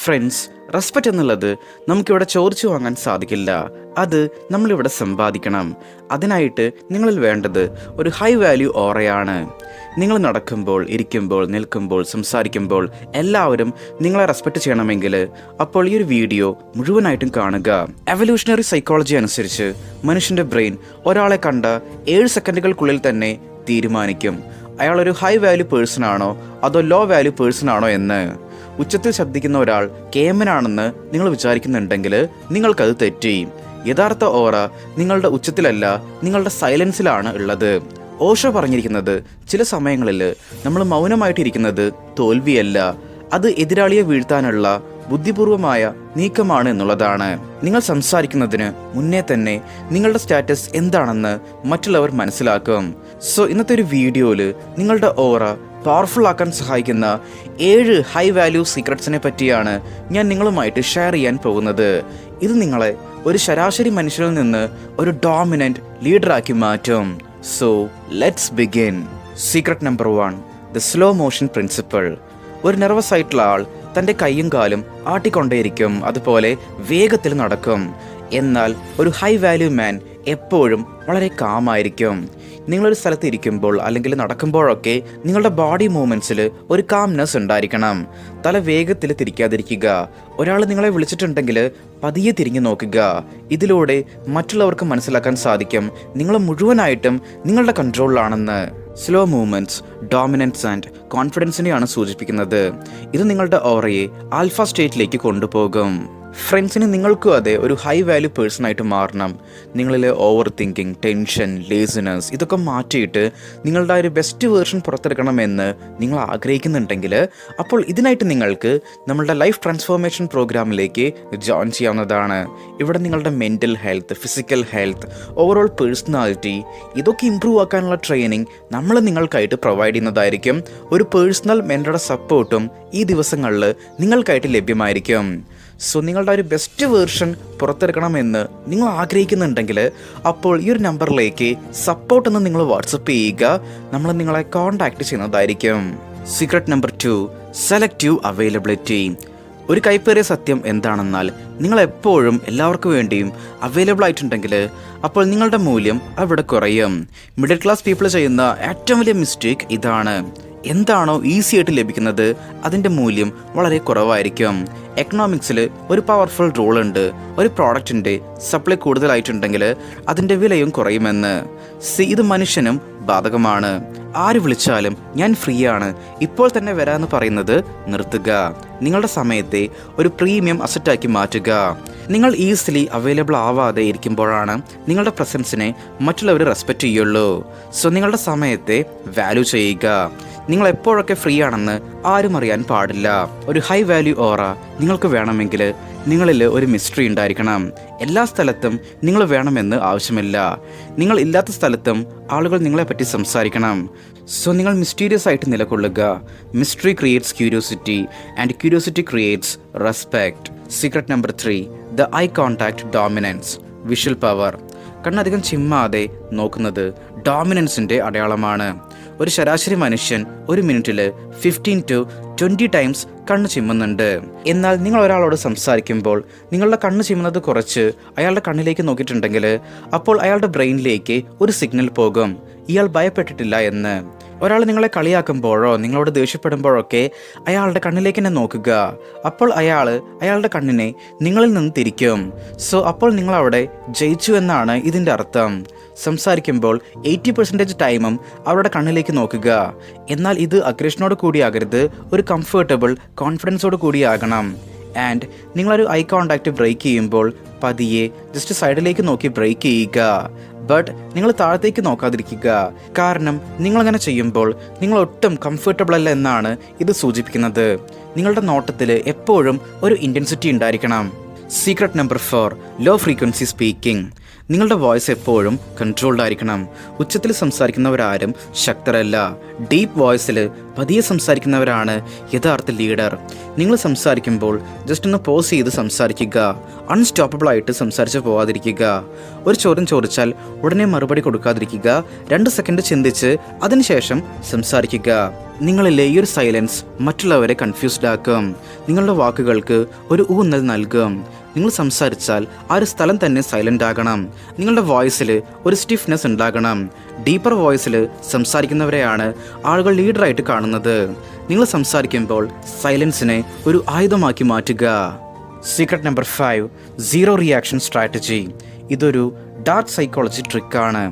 Friends, respect എന്നുള്ളത് നമുക്കിവിടെ ചോദിച്ചു വാങ്ങാൻ സാധിക്കില്ല. അത് നമ്മളിവിടെ സമ്പാദിക്കണം. അതിനായിട്ട് നിങ്ങളിൽ വേണ്ടത് ഒരു ഹൈ വാല്യൂ ഓറയാണ്. നിങ്ങൾ നടക്കുമ്പോൾ, ഇരിക്കുമ്പോൾ, നിൽക്കുമ്പോൾ, സംസാരിക്കുമ്പോൾ എല്ലാവരും നിങ്ങളെ റെസ്പെക്റ്റ് ചെയ്യണമെങ്കിൽ അപ്പോൾ ഈ ഒരു വീഡിയോ മുഴുവനായിട്ടും കാണുക. എവല്യൂഷണറി സൈക്കോളജി അനുസരിച്ച് മനുഷ്യൻ്റെ ബ്രെയിൻ ഒരാളെ കണ്ട 7 സെക്കൻഡുകൾക്കുള്ളിൽ തന്നെ തീരുമാനിക്കും അയാളൊരു ഹൈ വാല്യൂ പേഴ്സൺ ആണോ അതോ ലോ വാല്യൂ പേഴ്സൺ ആണോ എന്ന്. ഉച്ചത്തിൽ ശബ്ദിക്കുന്ന ഒരാൾ കേമനാണെന്ന് നിങ്ങൾ വിചാരിക്കുന്നുണ്ടെങ്കിൽ നിങ്ങൾക്കത് തെറ്റി. യഥാർത്ഥ ഓറ നിങ്ങളുടെ ഉച്ചത്തിലല്ല, നിങ്ങളുടെ സൈലൻസിലാണ് ഉള്ളത്. ഓഷോ പറഞ്ഞിരിക്കുന്നത് ചില സമയങ്ങളിൽ നമ്മൾ മൗനമായിട്ടിരിക്കുന്നത് തോൽവിയല്ല, അത് എതിരാളിയെ വീഴ്ത്താനുള്ള ബുദ്ധിപൂർവമായ നീക്കമാണ് എന്നുള്ളതാണ്. നിങ്ങൾ സംസാരിക്കുന്നതിന് മുന്നേ തന്നെ നിങ്ങളുടെ സ്റ്റാറ്റസ് എന്താണെന്ന് മറ്റുള്ളവർ മനസ്സിലാക്കും. സോ ഇന്നത്തെ ഒരു വീഡിയോയിൽ നിങ്ങളുടെ ഓറ പവർഫുൾ ആക്കാൻ സഹായിക്കുന്ന 7 ഹൈ വാല്യൂ സീക്രട്സിനെ പറ്റിയാണ് ഞാൻ നിങ്ങളുമായിട്ട് ഷെയർ ചെയ്യാൻ പോകുന്നത്. ഇത് നിങ്ങളെ ഒരു ശരാശരി മനുഷ്യരിൽ നിന്ന് ഒരു ഡോമിനന്റ് ലീഡറാക്കി മാറ്റും. So let's begin. Secret number 1, the slow motion principle. ഒരു നെർവസ് ആയിട്ടുള്ള ആൾ തൻ്റെ കൈയും കാലും ആട്ടിക്കൊണ്ടേയിരിക്കും, അതുപോലെ വേഗത്തിൽ നടക്കും. എന്നാൽ ഒരു ഹൈ വാല്യൂ മാൻ എപ്പോഴും വളരെ കാമായിരിക്കും. നിങ്ങളൊരു സ്ഥലത്ത് ഇരിക്കുമ്പോൾ അല്ലെങ്കിൽ നടക്കുമ്പോഴൊക്കെ നിങ്ങളുടെ ബോഡി മൂവ്മെൻറ്റ്സിൽ ഒരു കാംനെസ് ഉണ്ടായിരിക്കണം. തല വേഗത്തിൽ തിരിക്കാതിരിക്കുക. ഒരാൾ നിങ്ങളെ വിളിച്ചിട്ടുണ്ടെങ്കിൽ പതിയെ തിരിഞ്ഞു നോക്കുക. ഇതിലൂടെ മറ്റുള്ളവർക്ക് മനസ്സിലാക്കാൻ സാധിക്കും നിങ്ങൾ മുഴുവനായിട്ടും നിങ്ങളുടെ കൺട്രോളിലാണെന്ന്. സ്ലോ മൂവ്മെൻറ്റ്സ് ഡോമിനൻസ് ആൻഡ് കോൺഫിഡൻസിനെയാണ് സൂചിപ്പിക്കുന്നത്. ഇത് നിങ്ങളുടെ ഓറയെ ആൽഫ സ്റ്റേറ്റിലേക്ക് കൊണ്ടുപോകും. ഫ്രണ്ട്സിന് നിങ്ങൾക്കും അതെ ഒരു ഹൈ വാല്യൂ പേഴ്സൺ ആയിട്ട് മാറണം. നിങ്ങളിലെ ഓവർ തിങ്കിങ്, ടെൻഷൻ, ലേസിനെസ് ഇതൊക്കെ മാറ്റിയിട്ട് നിങ്ങളുടെ ഒരു ബെസ്റ്റ് വേർഷൻ പുറത്തെടുക്കണമെന്ന് നിങ്ങൾ ആഗ്രഹിക്കുന്നുണ്ടെങ്കിൽ അപ്പോൾ ഇതിനായിട്ട് നിങ്ങൾക്ക് നമ്മളുടെ ലൈഫ് ട്രാൻസ്ഫോർമേഷൻ പ്രോഗ്രാമിലേക്ക് ജോയിൻ ചെയ്യാവുന്നതാണ്. ഇവിടെ നിങ്ങളുടെ mental health, physical health, overall personality ഇതൊക്കെ ഇമ്പ്രൂവ് ആക്കാനുള്ള ട്രെയിനിങ് നമ്മൾ നിങ്ങൾക്കായിട്ട് പ്രൊവൈഡ് ചെയ്യുന്നതായിരിക്കും. ഒരു പേഴ്സണൽ മെൻ്ററുടെ സപ്പോർട്ടും ഈ ദിവസങ്ങളിൽ നിങ്ങൾക്കായിട്ട് ലഭ്യമായിരിക്കും. സോ നിങ്ങളുടെ ഒരു ബെസ്റ്റ് വേർഷൻ പുറത്തെടുക്കണമെന്ന് നിങ്ങൾ ആഗ്രഹിക്കുന്നുണ്ടെങ്കിൽ അപ്പോൾ ഈ ഒരു നമ്പറിലേക്ക് സപ്പോർട്ട് എന്ന് നിങ്ങൾ വാട്സപ്പ് ചെയ്യുക. നമ്മൾ നിങ്ങളെ കോൺടാക്ട് ചെയ്യുന്നതായിരിക്കും. Secret number 2, selective availability. ഒരു കൈപ്പേറിയ സത്യം എന്താണെന്നാൽ നിങ്ങൾ എപ്പോഴും എല്ലാവർക്കും വേണ്ടിയും അവൈലബിൾ ആയിട്ടുണ്ടെങ്കിൽ അപ്പോൾ നിങ്ങളുടെ മൂല്യം അവിടെ കുറയും. മിഡിൽ ക്ലാസ് പീപ്പിൾ ചെയ്യുന്ന ഏറ്റവും വലിയ മിസ്റ്റേക്ക് ഇതാണ്. എന്താണോ ഈസി ആയിട്ട് ലഭിക്കുന്നത് അതിൻ്റെ മൂല്യം വളരെ കുറവായിരിക്കും. എക്കണോമിക്സിൽ ഒരു പവർഫുൾ റൂൾ ഉണ്ട്. ഒരു പ്രോഡക്റ്റിൻ്റെ സപ്ലൈ കൂടുതലായിട്ടുണ്ടെങ്കിൽ അതിൻ്റെ വിലയും കുറയുമെന്ന്. ഇത് മനുഷ്യനും ബാധകമാണ്. ആര് വിളിച്ചാലും ഞാൻ ഫ്രീ ആണ്, ഇപ്പോൾ തന്നെ വരാമെന്ന് പറയുന്നത് നിർത്തുക. നിങ്ങളുടെ സമയത്തെ ഒരു പ്രീമിയം അസറ്റാക്കി മാറ്റുക. നിങ്ങൾ ഈസിലി അവൈലബിൾ ആവാതെ ഇരിക്കുമ്പോഴാണ് നിങ്ങളുടെ പ്രസൻസിനെ മറ്റുള്ളവർ റെസ്പെക്റ്റ് ചെയ്യുള്ളൂ. സോ നിങ്ങളുടെ സമയത്തെ വാല്യൂ ചെയ്യുക. നിങ്ങൾ എപ്പോഴൊക്കെ ഫ്രീ ആണെന്ന് ആരും അറിയാൻ പാടില്ല. ഒരു ഹൈ വാല്യൂ ഓറ നിങ്ങൾക്ക് വേണമെങ്കിൽ നിങ്ങളിൽ ഒരു മിസ്റ്ററി ഉണ്ടായിരിക്കണം. എല്ലാ സ്ഥലത്തും നിങ്ങൾ വേണമെന്ന് ആവശ്യമില്ല. നിങ്ങൾ ഇല്ലാത്ത സ്ഥലത്തും ആളുകൾ നിങ്ങളെപ്പറ്റി സംസാരിക്കണം. സോ നിങ്ങൾ മിസ്റ്റീരിയസ് ആയിട്ട് നിലകൊള്ളുക. Mystery creates curiosity and curiosity creates respect. Secret number 3, the eye contact dominance. Visual power. കണ്ണധികം ചിമ്മാതെ നോക്കുന്നത് ഡോമിനൻസിൻ്റെ അടയാളമാണ്. ഒരു ശരാശരി മനുഷ്യൻ ഒരു മിനിറ്റിൽ 15 to 20 ടൈംസ് കണ്ണ് ചിമ്മുന്നുണ്ട്. എന്നാൽ നിങ്ങൾ ഒരാളോട് സംസാരിക്കുമ്പോൾ നിങ്ങളുടെ കണ്ണ് ചിമ്മുന്നത് കുറച്ച് അയാളുടെ കണ്ണിലേക്ക് നോക്കിയിട്ടുണ്ടെങ്കിൽ അപ്പോൾ അയാളുടെ ബ്രെയിനിലേക്ക് ഒരു സിഗ്നൽ പോകും, ഇയാൾ ഭയപ്പെട്ടിട്ടില്ല എന്ന്. ഒരാൾ നിങ്ങളെ കളിയാക്കുമ്പോഴോ നിങ്ങളോട് ദേഷ്യപ്പെടുമ്പോഴൊക്കെ അയാളുടെ കണ്ണിലേക്ക് തന്നെ നോക്കുക. അപ്പോൾ അയാളുടെ കണ്ണിനെ നിങ്ങളിൽ നിന്ന് തിരിക്കും. സോ അപ്പോൾ നിങ്ങളവിടെ ജയിച്ചു എന്നാണ് ഇതിൻ്റെ അർത്ഥം. സംസാരിക്കുമ്പോൾ 80% ടൈമും അവരുടെ കണ്ണിലേക്ക് നോക്കുക. എന്നാൽ ഇത് അഗ്രഷനോട് കൂടിയാകരുത്, ഒരു കംഫർട്ടബിൾ കോൺഫിഡൻസോട് കൂടിയാകണം. ആൻഡ് നിങ്ങളൊരു ഐ കോൺടാക്റ്റ് ബ്രേക്ക് ചെയ്യുമ്പോൾ പതിയെ ജസ്റ്റ് സൈഡിലേക്ക് നോക്കി ബ്രേക്ക് ചെയ്യുക. ബട്ട് നിങ്ങൾ താഴത്തേക്ക് നോക്കാതിരിക്കുക. കാരണം നിങ്ങളങ്ങനെ ചെയ്യുമ്പോൾ നിങ്ങൾ ഒട്ടും കംഫർട്ടബിൾ അല്ല എന്നാണ് ഇത് സൂചിപ്പിക്കുന്നത്. നിങ്ങളുടെ നോട്ടത്തിൽ എപ്പോഴും ഒരു ഇൻറ്റൻസിറ്റി ഉണ്ടായിരിക്കണം. Secret number 4, low frequency speaking. നിങ്ങളുടെ വോയിസ് എപ്പോഴും കൺട്രോൾഡ് ആയിരിക്കണം. ഉച്ചത്തിൽ സംസാരിക്കുന്നവരാരും ശക്തരല്ല. ഡീപ്പ് വോയിസിൽ പതിയെ സംസാരിക്കുന്നവരാണ് യഥാർത്ഥ ലീഡർ. നിങ്ങൾ സംസാരിക്കുമ്പോൾ ജസ്റ്റ് ഒന്ന് പോസ് ചെയ്ത് സംസാരിക്കുക. അൺസ്റ്റോപ്പബിളായിട്ട് സംസാരിച്ച് പോവാതിരിക്കുക. ഒരു ചോദ്യം ചോദിച്ചാൽ ഉടനെ മറുപടി കൊടുക്കാതിരിക്കുക. 2 സെക്കൻഡ് ചിന്തിച്ച് അതിനുശേഷം സംസാരിക്കുക. നിങ്ങളിലെ ഈ ഒരു സൈലൻസ് മറ്റുള്ളവരെ കൺഫ്യൂസ്ഡ് ആക്കും. നിങ്ങളുടെ വാക്കുകൾക്ക് ഒരു ഊന്നൽ നൽകും. നിങ്ങൾ സംസാരിച്ചാൽ ആ ഒരു സ്ഥലം തന്നെ സൈലൻ്റ് ആകണം. നിങ്ങളുടെ വോയിസിൽ ഒരു സ്റ്റിഫ്നെസ് ഉണ്ടാകണം. ഡീപ്പർ വോയിസിൽ സംസാരിക്കുന്നവരെയാണ് ആളുകൾ ലീഡറായിട്ട് കാണുന്നത്. നിങ്ങൾ സംസാരിക്കുമ്പോൾ സൈലൻസിനെ ഒരു ആയുധമാക്കി മാറ്റുക. Secret number 5, zero reaction strategy. ഇതൊരു ഡാർക്ക് സൈക്കോളജി ട്രിക്കാണ്.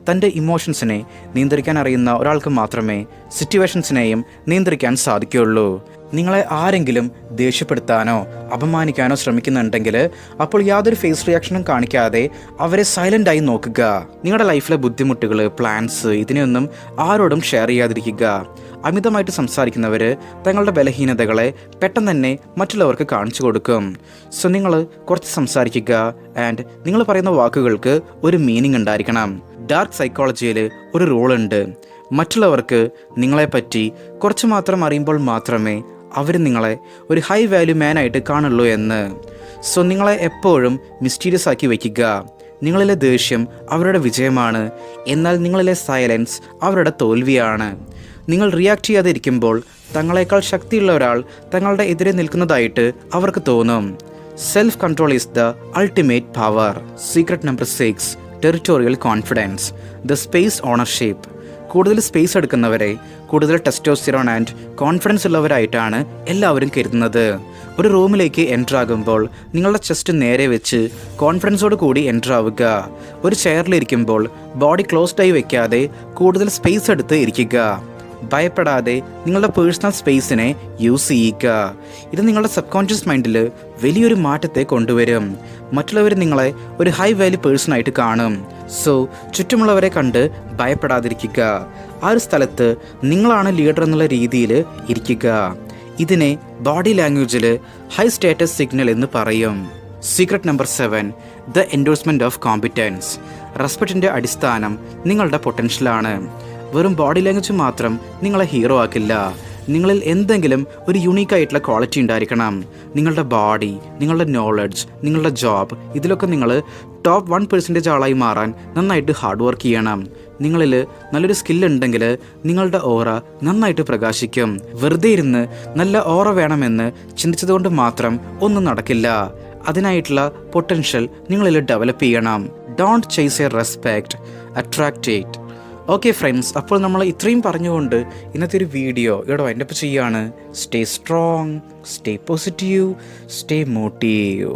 തൻ്റെ ഇമോഷൻസിനെ നിയന്ത്രിക്കാൻ അറിയുന്ന ഒരാൾക്ക് മാത്രമേ സിറ്റുവേഷൻസിനെയും നിയന്ത്രിക്കാൻ സാധിക്കുകയുള്ളൂ. നിങ്ങളെ ആരെങ്കിലും ദേഷ്യപ്പെടുത്താനോ അപമാനിക്കാനോ ശ്രമിക്കുന്നുണ്ടെങ്കിൽ അപ്പോൾ യാതൊരു ഫേസ് റിയാക്ഷനും കാണിക്കാതെ അവരെ സൈലൻ്റായി നോക്കുക. നിങ്ങളുടെ ലൈഫിലെ ബുദ്ധിമുട്ടുകൾ, പ്ലാൻസ് ഇതിനെയൊന്നും ആരോടും ഷെയർ ചെയ്യാതിരിക്കുക. അമിതമായിട്ട് സംസാരിക്കുന്നവർ തങ്ങളുടെ ബലഹീനതകളെ പെട്ടെന്ന് തന്നെ മറ്റുള്ളവർക്ക് കാണിച്ചു കൊടുക്കും. സോ നിങ്ങൾ കുറച്ച് സംസാരിക്കുക. ആൻഡ് നിങ്ങൾ പറയുന്ന വാക്കുകൾക്ക് ഒരു മീനിങ് ഉണ്ടായിരിക്കണം. ഡാർക്ക് സൈക്കോളജിയിൽ ഒരു റൂളുണ്ട്. മറ്റുള്ളവർക്ക് നിങ്ങളെപ്പറ്റി കുറച്ച് മാത്രം അറിയുമ്പോൾ മാത്രമേ അവർ നിങ്ങളെ ഒരു ഹൈ വാല്യൂ മാനായിട്ട് കാണുള്ളൂ എന്ന്. സോ നിങ്ങളെ എപ്പോഴും മിസ്റ്റീരിയസ് ആക്കി വയ്ക്കുക. നിങ്ങളിലെ ദേഷ്യം അവരുടെ വിജയമാണ്, എന്നാൽ നിങ്ങളിലെ സൈലൻസ് അവരുടെ തോൽവിയാണ്. നിങ്ങൾ റിയാക്ട് ചെയ്യാതെ ഇരിക്കുമ്പോൾ തങ്ങളെക്കാൾ ശക്തിയുള്ള ഒരാൾ തങ്ങളുടെ എതിരെ നിൽക്കുന്നതായിട്ട് അവർക്ക് തോന്നും. Self control is the ultimate power. Secret number 6, territorial confidence, the space ownership. കൂടുതൽ സ്പേസ് എടുക്കുന്നവരെ കൂടുതൽ ടെസ്റ്റോസ്റ്റിറോൺ ആൻഡ് കോൺഫിഡൻസ് ഉള്ളവരായിട്ടാണ് എല്ലാവരും കരുതുന്നത്. ഒരു റൂമിലേക്ക് എൻ്റർ ആകുമ്പോൾ നിങ്ങളുടെ ചെസ്റ്റ് നേരെ വെച്ച് കോൺഫിഡൻസോട് കൂടി എൻ്റർ ആവുക. ഒരു ചെയറിലിരിക്കുമ്പോൾ ബോഡി ക്ലോസ്ഡായി വെക്കാതെ കൂടുതൽ സ്പേസ് എടുത്ത് ഇരിക്കുക. ഭയപ്പെടാതെ നിങ്ങളുടെ പേഴ്സണൽ സ്പേസിനെ യൂസ് ചെയ്യുക. ഇത് നിങ്ങളുടെ സബ് കോൺഷ്യസ് മൈൻഡിൽ വലിയൊരു മാറ്റത്തെ കൊണ്ടുവരും. മറ്റുള്ളവർ നിങ്ങളെ ഒരു ഹൈ വാല്യൂ പേഴ്സണായിട്ട് കാണും. സോ ചുറ്റുമുള്ളവരെ കണ്ട് ഭയപ്പെടാതിരിക്കുക. ആ ഒരു സ്ഥലത്ത് നിങ്ങളാണ് ലീഡർ എന്നുള്ള രീതിയിൽ ഇരിക്കുക. ഇതിനെ ബോഡി ലാംഗ്വേജിൽ ഹൈ സ്റ്റാറ്റസ് സിഗ്നൽ എന്ന് പറയും. Secret number 7, the endorsement of competence. റെസ്പെക്റ്റിൻ്റെ അടിസ്ഥാനം നിങ്ങളുടെ പൊട്ടൻഷ്യലാണ്. വെറും ബോഡി ലാംഗ്വേജ് മാത്രം നിങ്ങളെ ഹീറോ ആക്കില്ല. നിങ്ങളിൽ എന്തെങ്കിലും ഒരു യുണീക്കായിട്ടുള്ള ക്വാളിറ്റി ഉണ്ടായിരിക്കണം. നിങ്ങളുടെ ബോഡി, നിങ്ങളുടെ നോളജ്, നിങ്ങളുടെ ജോബ്, ഇതിലൊക്കെ നിങ്ങൾ ടോപ്പ് 1% ആളായി മാറാൻ നന്നായിട്ട് ഹാർഡ് വർക്ക് ചെയ്യണം. നിങ്ങളിൽ നല്ലൊരു സ്കില്ലുണ്ടെങ്കിൽ നിങ്ങളുടെ ഓറ നന്നായിട്ട് പ്രകാശിക്കും. വെറുതെ ഇരുന്ന് നല്ല ഓറ വേണമെന്ന് ചിന്തിച്ചതുകൊണ്ട് മാത്രം ഒന്നും നടക്കില്ല. അതിനായിട്ടുള്ള പൊട്ടൻഷ്യൽ നിങ്ങളിൽ ഡെവലപ്പ് ചെയ്യണം. Don't chase A respect, attract it. Okay friends, അപ്പോൾ നമ്മൾ ഇത്രയും പറഞ്ഞുകൊണ്ട് ഇന്നത്തെ ഒരു വീഡിയോ ഇവിടെ വൈൻഡപ്പ് ചെയ്യാണ്. Stay strong, stay positive, stay motive.